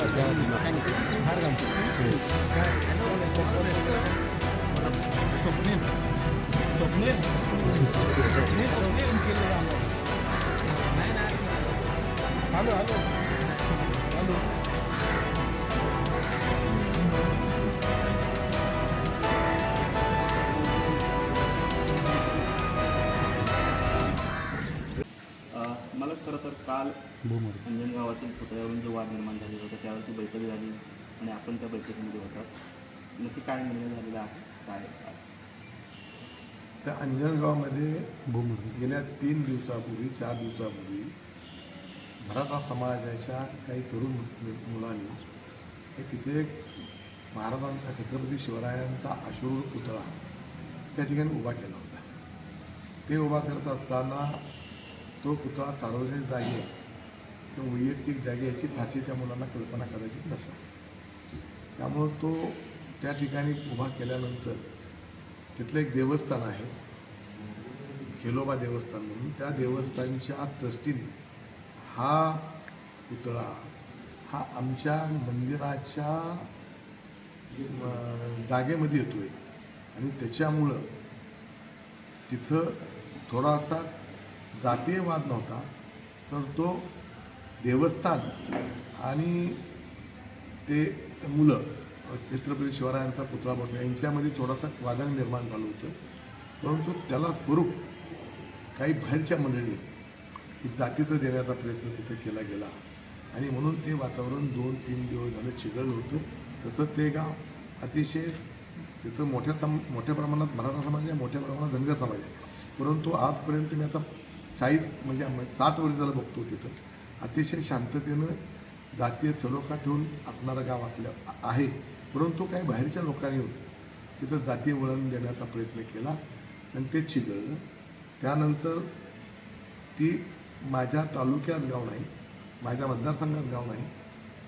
Hello hello hello मला खरं तर काल अंजनगावातील पुतळ्यावरून जो वाद निर्माण झालेला होता त्यावरती बैठक झाली आणि आपण त्या बैठकीमध्ये होतात. नक्की काय निर्णय झालेला आहे काय त्या अंजनगावमध्ये गेल्या 3 दिवसापूर्वी 4 दिवसापूर्वी मराठा समाजाच्या काही तरुण मुलांनी हे तिथे महाराजांचा छत्रपती शिवरायांचा अश्वरूढ पुतळा त्या ठिकाणी उभा केला होता. ते उभा करत असताना तो पुतळा सार्वजनिक जागी किंवा वैयक्तिक जागी याची फारशी त्या मुलांना कल्पना कदाचित नसेल. त्यामुळं तो त्या ठिकाणी उभा केल्यानंतर तिथलं एक देवस्थान आहे खेलोबा देवस्थान म्हणून, त्या देवस्थानच्या ट्रस्टीने हा पुतळा हा आमच्या मंदिराच्या जागेमध्ये येतो आहे आणि त्याच्यामुळं तिथं थोडासा जातीय वाद नव्हता, तर तो देवस्थान आणि ते मुलं छत्रपती शिवरायांचा पुतळा बसला यांच्यामध्ये थोडासा वादळ निर्माण झालं होतं. परंतु त्याला स्वरूप काही बाहेरच्या मंडळी जातीचं देण्याचा प्रयत्न तिथं केला गेला आणि म्हणून ते वातावरण 2-3 दिवस झालं चिघळलं होतं. तसं ते गाव अतिशय तिथं मोठ्या प्रमाणात मराठा समाज आहे, मोठ्या प्रमाणात धनगर समाज आहे. परंतु आजपर्यंत मी आता 40 म्हणजे 60 वर्ष झालं बघतो तिथं अतिशय शांततेनं जातीय सलोखा ठेवून असणारं गाव असल्या आहे. परंतु काही बाहेरच्या लोकांनी येऊन तिथं जातीय वळण देण्याचा प्रयत्न केला आणि ते चिघळलं. त्यानंतर ती माझ्या तालुक्यात गाव नाही, माझ्या मतदारसंघात गाव नाही,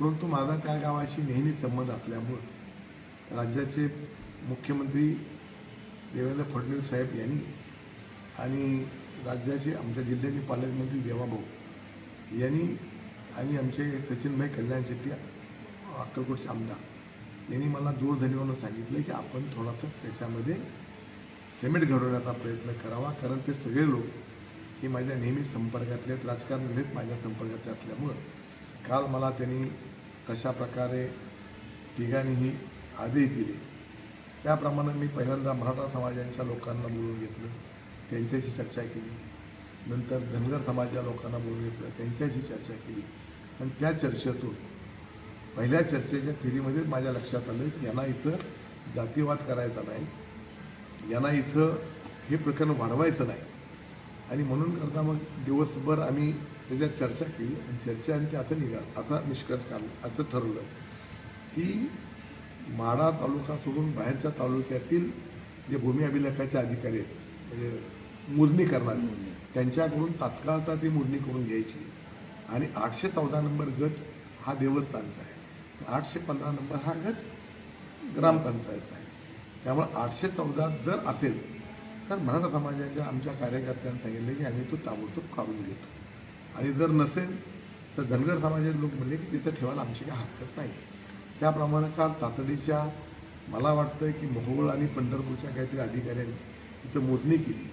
परंतु माझा त्या गावाशी नेहमी संबंध असल्यामुळं राज्याचे मुख्यमंत्री देवेंद्र फडणवीस साहेब यांनी आणि राज्याचे आमच्या जिल्ह्याचे पालकमंत्री देवाभाऊ यांनी आणि आमचे सचिनभाई कल्याण शेट्टी अक्कलकोटचे आमदार यांनी मला दूरध्वनीवरून सांगितलं की आपण थोडासा त्याच्यामध्ये सिमेंट घडवण्याचा प्रयत्न करावा, कारण ते सगळे लोक हे माझ्या नेहमी संपर्कातले आहेत, राजकारण घेत माझ्या संपर्कातले असल्यामुळं काल मला त्यांनी कशा प्रकारे तिघांनीही आदेश दिले त्याप्रमाणे मी पहिल्यांदा मराठा समाजाच्या लोकांना बोलवून घेतलं, त्यांच्याशी चर्चा केली. नंतर धनगर समाजाच्या लोकांना बोलवून घेतलं, त्यांच्याशी चर्चा केली आणि त्या चर्चेतून पहिल्या चर्चेच्या फेरीमध्ये माझ्या लक्षात आलं की यांना इथं जातीवाद करायचा नाही, यांना इथं हे प्रकरण वाढवायचं नाही आणि म्हणून करता मग दिवसभर आम्ही त्याच्यात चर्चा केली आणि चर्चेअंती असा निष्कर्ष काढला, असं ठरलं की माढा तालुका सोडून बाहेरच्या तालुक्यातील जे भूमी अभिलेखाचे अधिकारी आहेत म्हणजे मोजणी करणारे त्यांच्याकडून तात्काळता ती मोजणी करून घ्यायची आणि 814 नंबर गट हा देवस्थानचा आहे, 815 नंबर हा गट ग्रामपंचायतचा आहे. त्यामुळे 814 जर असेल तर मराठा समाजाच्या आमच्या कार्यकर्त्यांनी सांगितले की आम्ही तो ताबडतोब काढून घेतो आणि जर नसेल तर धनगर समाजाचे लोक म्हणले की तिथं ठेवायला आमची काही हरकत नाही. त्याप्रमाणे काल तातडीच्या मला वाटतं की मोहोळ आणि पंढरपूरच्या काहीतरी अधिकाऱ्यांनी तिथं मोजणी केली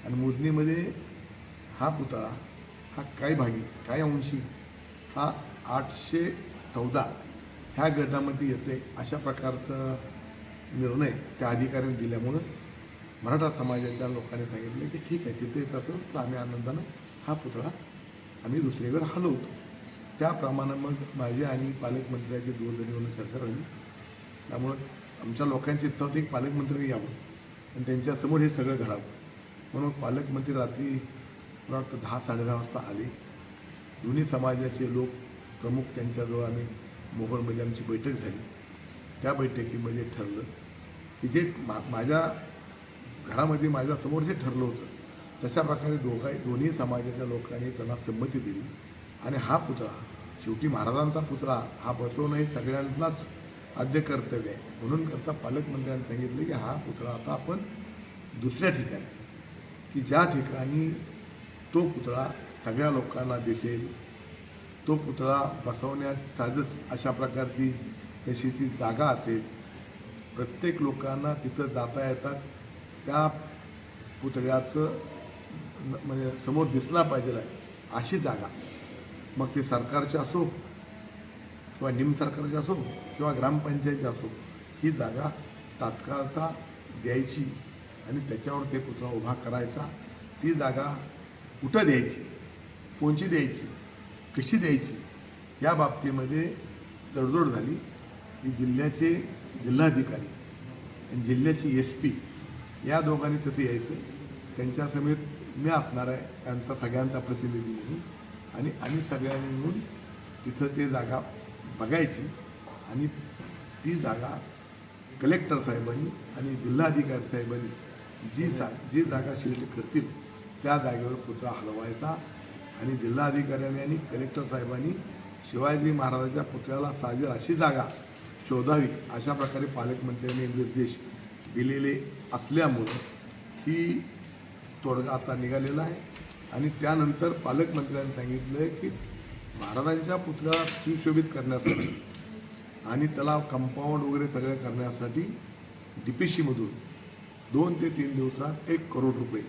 आणि मोजणीमध्ये हा पुतळा हा काही भागी काही अंशी हा 814 ह्या गटामध्ये येते अशा प्रकारचा निर्णय त्या अधिकाऱ्यांनी दिल्यामुळं मराठा समाजाच्या लोकांनी सांगितले की ठीक आहे तिथे येत असेल तर आम्ही आनंदानं हा पुतळा आम्ही दुसरीकडे हलवतो. त्याप्रमाणे मग माझ्या आणि पालकमंत्र्याची दूरध्वनीवरून चर्चा झाली. त्यामुळं आमच्या लोकांची इच्छा होती की पालकमंत्री यावं आणि त्यांच्यासमोर हे सगळं घडावं. म्हणून पालकमंत्री रात्री मला वाटतं 10-10:30 वाजता आले. दोन्ही समाजाचे लोक प्रमुख त्यांच्याजवळ आम्ही मोहोळमध्ये आमची बैठक झाली. त्या बैठकीमध्ये ठरलं की जे माझ्या घरामध्ये माझ्यासमोर जे ठरलं होतं तशा प्रकारे दोन्ही समाजाच्या लोकांनी त्यांना संमती दिली आणि हा पुतळा शेवटी महाराजांचा पुतळा हा बसवणं हे सगळ्यांनाच आद्य कर्तव्य आहे. म्हणून करता पालकमंत्र्यांनी सांगितलं की हा पुतळा आता आपण दुसऱ्या ठिकाणी की ज्या ठिकाणी तो पुतळा सगळ्या लोकांना दिसेल तो पुतळा बसवण्यासाठीच अशा प्रकारची तशी ती जागा असेल, प्रत्येक लोकांना तिथं जाता येतात, त्या पुतळ्याचं म्हणजे समोर दिसला पाहिजे आहे अशी जागा, मग ते सरकारची असो किंवा निम सरकारची असो किंवा ग्रामपंचायतीची असो, ही जागा तात्काळता द्यायची आणि त्याच्यावर ते पुतळा उभा करायचा. ती जागा कुठं द्यायची, कोणची द्यायची, कशी द्यायची, या बाबतीमध्ये तडजोड झाली की जिल्ह्याचे जिल्हाधिकारी आणि जिल्ह्याची SP या दोघांनी तिथे यायचं. त्यांच्यासमेत मी असणार आहे, त्यांचा सगळ्यांचा प्रतिनिधी म्हणून, आणि आम्ही सगळ्यांनी मिळून तिथं ते जागा बघायची आणि ती जागा कलेक्टर साहेबांनी आणि जिल्हाधिकारी साहेबांनी जी जागा सिलेक्ट करतील त्या जागेवर पुतळा हलवायचा. आणि जिल्हाधिकाऱ्यांनी आणि कलेक्टर साहेबांनी शिवाजी महाराजांच्या पुतळ्याला साजेल अशी जागा शोधावी अशा प्रकारे पालकमंत्र्यांनी निर्देश दिलेले असल्यामुळं ही तोडगा आता निघालेला आहे. आणि त्यानंतर पालकमंत्र्यांनी सांगितलं की महाराजांच्या पुतळ्याला सुशोभित करण्यासाठी आणि त्याला कंपाऊंड वगैरे सगळं करण्यासाठी DPCमधून 2 ते 3 दिवसात 1 करोड रुपये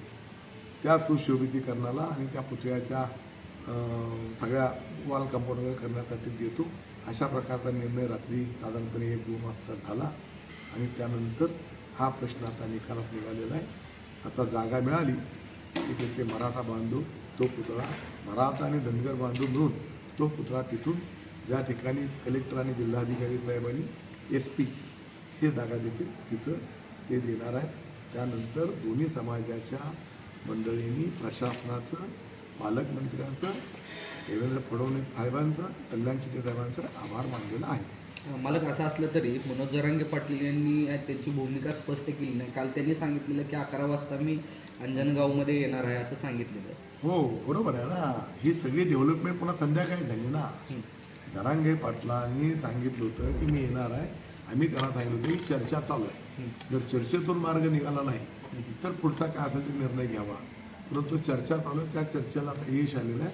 त्या सुशोभितीकरणाला आणि त्या पुतळ्याच्या सगळ्या वॉल कंपाऊंड वगैरे करण्यासाठी देतो अशा प्रकारचा निर्णय रात्री साधारणपणे 1-2 वाजता झाला. आणि त्यानंतर हा प्रश्न आता निकालात निघालेला आहे. आता जागा मिळाली की तिथे मराठा बांधव तो पुतळा, मराठा आणि धनगर बांधव मिळून तो पुतळा तिथून ज्या ठिकाणी कलेक्टर आणि जिल्हाधिकारी साहेबांनी SP हे जागा देतील तिथं ते देणार आहेत. त्यानंतर दोन्ही समाजाच्या मंडळींनी प्रशासनाचं, पालकमंत्र्यांचं, देवेंद्र फडणवीस साहेबांचं, कल्याण चिटे साहेबांचं आभार मानलेला आहे. मला असं असलं तरी मनोज जरांगे पाटील यांनी त्यांची भूमिका स्पष्ट केली नाही. काल त्यांनी सांगितलेलं की 11 वाजता मी अंजनगावमध्ये येणार आहे असं सांगितलेलं. हो, बरोबर आहे ना. ही सगळी डेव्हलपमेंट पुन्हा संध्याकाळी झाली ना. जरांगे पाटलांनी सांगितलं होतं की मी येणार आहे. आम्ही त्यांना सांगितलं होतं की चर्चा चालू आहे. जर चर्चेतून मार्ग निघाला नाही तर पुढचा काय असेल ते निर्णय घ्यावा. परंतु चर्चा चालू आहे, त्या चर्चेला आता यश आलेलं आहे.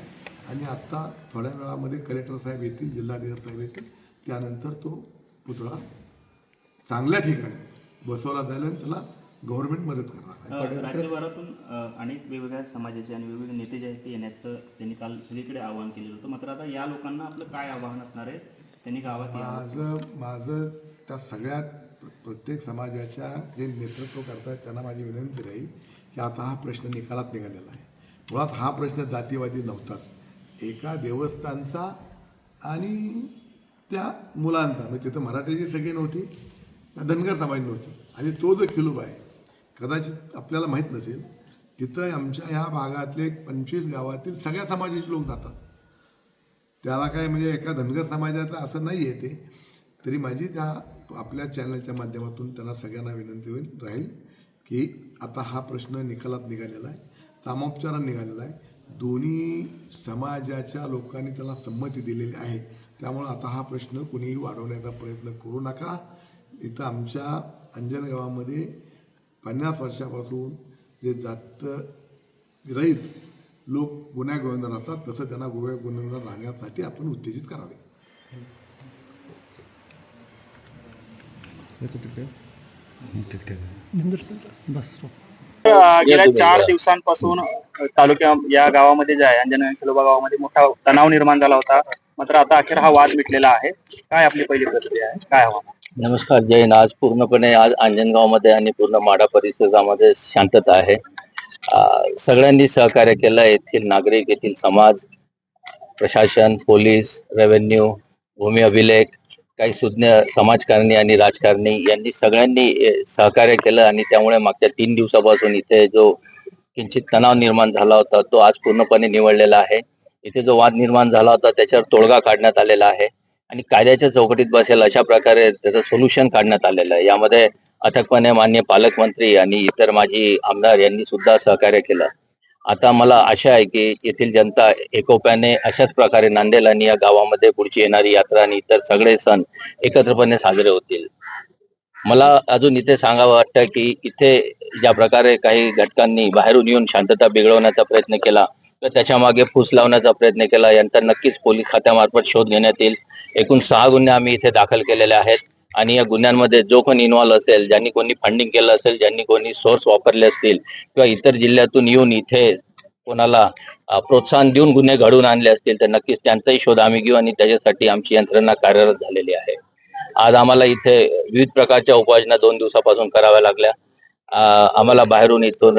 आणि आत्ता थोड्या वेळामध्ये कलेक्टर साहेब येतील, जिल्हाधिकारी साहेब येतील, त्यानंतर तो पुतळा चांगल्या ठिकाणी बसवला जाईल आणि त्याला गव्हर्नमेंट मदत करणार आहे. राज्यभरातून अनेक वेगवेगळ्या समाजाचे आणि वेगवेगळे नेते जे आहेत ते येण्याचं त्यांनी काल सगळीकडे आवाहन केलेलं होतं. मात्र आता या लोकांना आपलं काय आव्हान असणार आहे, त्यांनी गावात माझं त्या सगळ्यात प्रत्येक समाजाच्या जे नेतृत्व करतात त्यांना माझी विनंती राहील की आता हा प्रश्न निकालात निघालेला आहे. मुळात हा प्रश्न जातीवादी नव्हताच, एका देवस्थानचा आणि त्या मुलांचा. म्हणजे तिथं मराठ्याची सगळी नव्हती, धनगर समाज नव्हती. आणि तो जो किलूब आहे, कदाचित आपल्याला माहीत नसेल, तिथं आमच्या ह्या भागातले 25 गावातील सगळ्या समाजाचे लोक जातात. त्याला काय म्हणजे एका धनगर समाजाचं असं नाही आहे ते. तरी माझी त्या आपल्या चॅनलच्या माध्यमातून त्यांना सगळ्यांना विनंती राहील की आता हा प्रश्न निकालात निघालेला आहे, सामोपचारात निघालेला आहे. दोन्ही समाजाच्या लोकांनी त्याला संमती दिलेली आहे. त्यामुळं आता हा प्रश्न कुणीही वाढवण्याचा प्रयत्न करू नका. इथं आमच्या अंजन गावामध्ये 50 वर्षापासून जे जात रहित लोक गुन्ह्या गोविंदा राहतात, तसं त्यांना गुन्ह्या गोविंदा राहण्यासाठी आपण उत्तेजित करावे. गेल्या 4 दिवसांपासून तालुक्या या गावामध्ये जे आहे अंजनगाव खिलोबा गावामध्ये मोठा तणाव निर्माण झाला होता. मात्र आता अखेर हा वाद मिटलेला आहे. काय आपली पहिली प्रतिक्रिया आहे, काय हवा? नमस्कार, जय हिंद. आज पूर्णपणे आज अंजनगावमध्ये आणि पूर्ण माढा परिसरामध्ये शांतता आहे. सगळ्यांनी सहकार्य केलं. येथील नागरिक, येथील समाज, प्रशासन, पोलीस, रेव्हेन्यू, भूमी अभिलेख, काही सुज्ञ समाजकारणी आणि राजकारणी यांनी सगळ्यांनी सहकार्य केलं. आणि त्यामुळे मागच्या 3 दिवसापासून इथे जो किंचित तणाव निर्माण झाला होता तो आज पूर्णपणे निवळलेला आहे. इथे जो वाद निर्माण झाला होता त्याच्यावर तोडगा काढण्यात आलेला आहे आणि कायद्याच्या चौकटीत बसेल अशा प्रकारे त्याचं सोल्युशन काढण्यात आलेलं आहे. यामध्ये अथकपणे माननीय पालकमंत्री आणि इतर माजी आमदार यांनी सुद्धा सहकार्य केलं. आता मला आशा आहे की येथील जनता एकोप्याने अशाच प्रकारे नांदेल आणि या गावामध्ये पुढची येणारी यात्रा आणि इतर सगळे सण एकत्रपणे साजरे होतील. मला अजून इथे सांगावं वाटतं की इथे ज्या प्रकारे काही घटकांनी बाहेरून येऊन शांतता बिघडवण्याचा प्रयत्न केला किंवा त्याच्या मागे फूस लावण्याचा प्रयत्न केला यांचा नक्कीच पोलीस खात्यामार्फत शोध घेण्यात येईल. एकूण 6 गुन्हे आम्ही इथे दाखल केलेले आहेत आणि या गुन्ह्यांमध्ये जो कोणी इन्व्हॉल्व असेल, ज्यांनी कोणी फंडिंग केलं असेल, ज्यांनी कोणी सोर्स वापरले असतील किंवा इतर जिल्ह्यातून येऊन इथे कोणाला प्रोत्साहन देऊन गुन्हे घडवून आणले असतील तर नक्कीच त्यांचाही शोध आम्ही घेऊ आणि त्याच्यासाठी आमची यंत्रणा कार्यरत झालेली आहे. आज आम्हाला इथे विविध प्रकारच्या उपाययोजना 2 दिवसापासून कराव्या लागल्या. आम्हाला बाहेरून इथून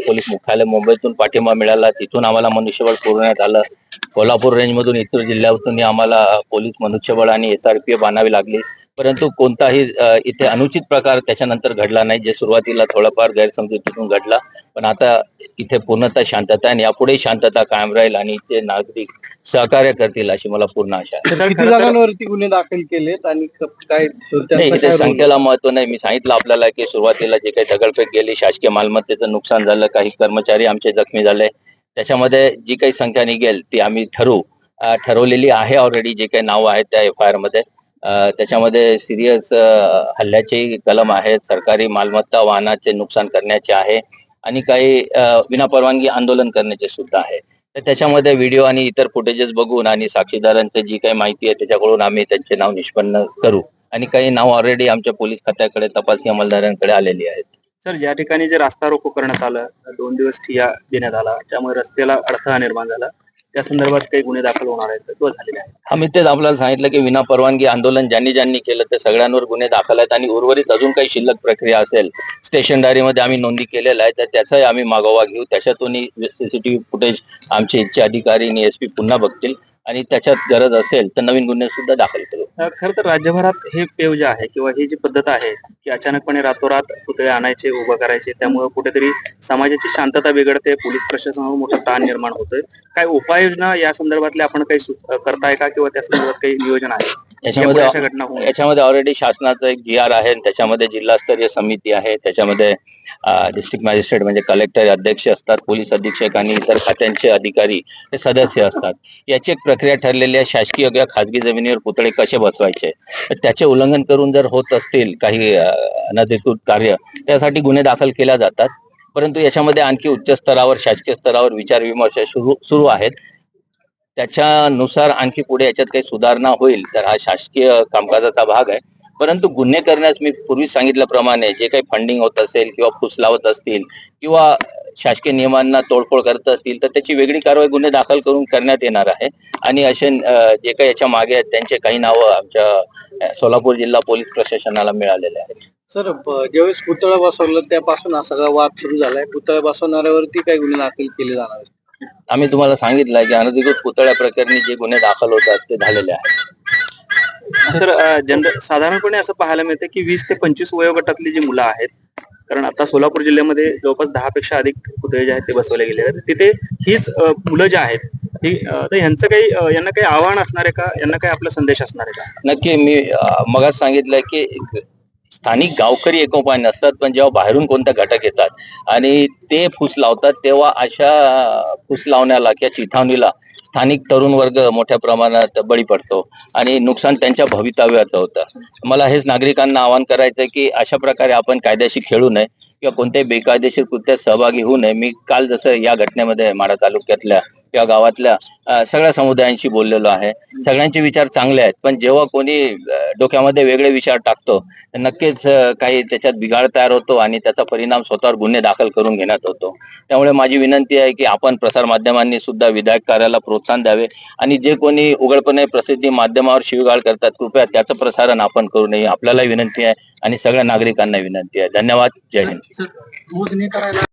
पोलीस मुख्यालय मुंबईतून पाठिंबा मिळाला, तिथून आम्हाला मनुष्यबळ पुरवण्यात आलं. कोल्हापूर रेंजमधून इतर जिल्ह्यातून आम्हाला पोलीस मनुष्यबळ आणि SRPF आणावी लागली, परंतु कोणताही इथे अनुचित प्रकार त्याच्यानंतर घडला नाही, जे सुरुवातीला थोडाफार गैरसमजुतीतून घडला. पण आता इथे पूर्णतः शांतता आहे आणि यापुढेही शांतता कायम राहील आणि इथे नागरिक सहकार्य करतील अशी मला पूर्ण आशा आहे. किती जणांवरती गुन्हे दाखल केलेत आणि काय नाही, इथे संख्येला महत्व नाही. मी सांगितलं आपल्याला की सुरुवातीला जे काही दगडफेक गेली, शासकीय मालमत्तेचं नुकसान झालं, काही कर्मचारी आमचे जखमी झाले, त्याच्यामध्ये जी काही संख्या निघेल ती आम्ही ठरवलेली आहे ऑलरेडी. जे काही नावं आहेत त्या FIR मध्ये त्याच्यामध्ये सिरियस हल्ल्याचे कलम आहेत, सरकारी मालमत्ता वाहनाचे नुकसान करण्याचे आहे आणि काही विनापरवानगी आंदोलन करण्याचे सुद्धा आहे. तर त्याच्यामध्ये व्हिडिओ आणि इतर फुटेजेस बघून आणि साक्षीदारांची जी काही माहिती आहे त्याच्याकडून आम्ही त्यांचे नाव निष्पन्न करू आणि काही नाव ऑलरेडी आमच्या पोलीस खात्याकडे तपासणी अंमलदारांकडे आलेली आहेत. सर, ज्या ठिकाणी जे रास्ता रोको करण्यात आलं, 2 दिवस ठिय्या देण्यात आला, त्यामुळे रस्त्याला अडथळा निर्माण झाला, त्या संदर्भात काही गुन्हे दाखल होणार आहेत किंवा झालेले आहेत? आम्ही तेच आपल्याला सांगितलं की विनापरवानगी आंदोलन ज्यांनी केलं ते सगळ्यांवर गुन्हे दाखल आहेत आणि उर्वरित अजून काही शिल्लक प्रक्रिया असेल स्टेशन डायरीमध्ये आम्ही नोंदी केलेल्या आहे, तर त्याचाही आम्ही मागोवा घेऊ. त्याच्यातूनही CCTV फुटेज आमचे इथचे अधिकारी आणि SP पुन्हा बघतील आणि त्याच्यात गरज असेल तर नवीन गुन्हे सुद्धा दाखल करू. खरं तर राज्यभरात हे पेव जे आहे किंवा ही जी पद्धत आहे की अचानकपणे रातोरात पुतळे आणायचे, उभं करायचे, त्यामुळे कुठेतरी समाजाची शांतता बिघडते, पोलीस प्रशासनावर मोठा ताण निर्माण होतोय. काय उपाययोजना या संदर्भातले आपण काही करताय का किंवा त्या संदर्भात काही नियोजन आहे? याच्यामध्ये ऑलरेडी शासनाचं एक GR आहे, त्याच्यामध्ये जिल्हास्तरीय समिती आहे, त्याच्यामध्ये डिस्ट्रिक्ट मॅजिस्ट्रेट म्हणजे कलेक्टर अध्यक्ष असतात, पोलीस अधीक्षक आणि इतर खात्यांचे अधिकारी हे सदस्य असतात. याची एक प्रक्रिया ठरलेली आहे. शासकीय किंवा खासगी जमिनीवर पुतळे कसे बसवायचे, तर त्याचे उल्लंघन करून जर होत असतील काही अनधिकृत कार्य, त्यासाठी गुन्हे दाखल केले जातात. परंतु याच्यामध्ये आणखी उच्च स्तरावर, शासकीय स्तरावर विचारविमर्श सुरू आहेत. त्याच्यानुसार आणखी पुढे याच्यात काही सुधारणा होईल तर हा शासकीय कामकाजाचा भाग आहे. परंतु गुन्हे करण्यास मी पूर्वी सांगितल्याप्रमाणे जे काही फंडिंग होत असेल किंवा फूस लावत असतील किंवा शासकीय नियमांना तोडफोड करत असतील तर त्याची वेगळी कारवाई गुन्हे दाखल करून करण्यात येणार आहे. आणि असे जे काही याच्या मागे आहेत त्यांचे काही नावं आमच्या सोलापूर जिल्हा पोलीस प्रशासनाला मिळालेले आहेत. सर, ज्यावेळेस पुतळा बसवलं त्यापासून हा सगळा वाद सुरू झालाय. पुतळा बसवणाऱ्यावरती काही गुन्हे दाखल केले जाणार आहेत? आम्ही तुम्हाला सांगितलंय की अनधिकृत पुतळ्या प्रकरणी जे गुन्हे दाखल होतात ते झालेले आहेत. सर, साधारणपणे असं पाहायला मिळतं की 20 ते 25 वयोगटातली जी मुलं आहेत, कारण आता सोलापूर जिल्ह्यामध्ये जवळपास 10 पेक्षा अधिक पुतळे जे आहेत ते बसवले गेले आहेत, तिथे हीच मुलं जे आहेत तर यांचं काही यांना काही आव्हान असणार आहे का, यांना काही आपला संदेश असणार आहे का? नक्की. मी मगाच सांगितलंय की स्थानिक गावकरी एकोपाने असतात, पण जेव्हा बाहेरून कोणत्या घटक येतात आणि ते फूस लावतात तेव्हा अशा फूस लावण्याला किंवा चिथावणीला स्थानिक तरुण वर्ग मोठ्या प्रमाणात बळी पडतो आणि नुकसान त्यांच्या भवितव्याचं होतं. मला हेच नागरिकांना आवाहन करायचं की अशा प्रकारे आपण कायद्याशी खेळू नये किंवा कोणत्याही बेकायदेशीर कृत्यात सहभागी होऊ नये. मी काल जसं या घटनेमध्ये माढा तालुक्यातल्या किंवा गावातल्या सगळ्या समुदायांशी बोललेलो आहे. सगळ्यांचे विचार चांगले आहेत, पण जेव्हा कोणी डोक्यामध्ये वेगळे विचार टाकतो तर नक्कीच काही त्याच्यात बिघाड तयार होतो आणि त्याचा परिणाम स्वतःवर गुन्हे दाखल करून घेण्यात होतो. त्यामुळे माझी विनंती आहे की आपण प्रसार माध्यमांनी सुद्धा विधायक कार्याला प्रोत्साहन द्यावे आणि जे कोणी उघडपणे प्रसिद्धी माध्यमावर शिवीगाळ करतात कृपया त्याचं प्रसारण आपण करू नये. आपल्याला विनंती आहे आणि सगळ्या नागरिकांना विनंती आहे. धन्यवाद. जय हिंद.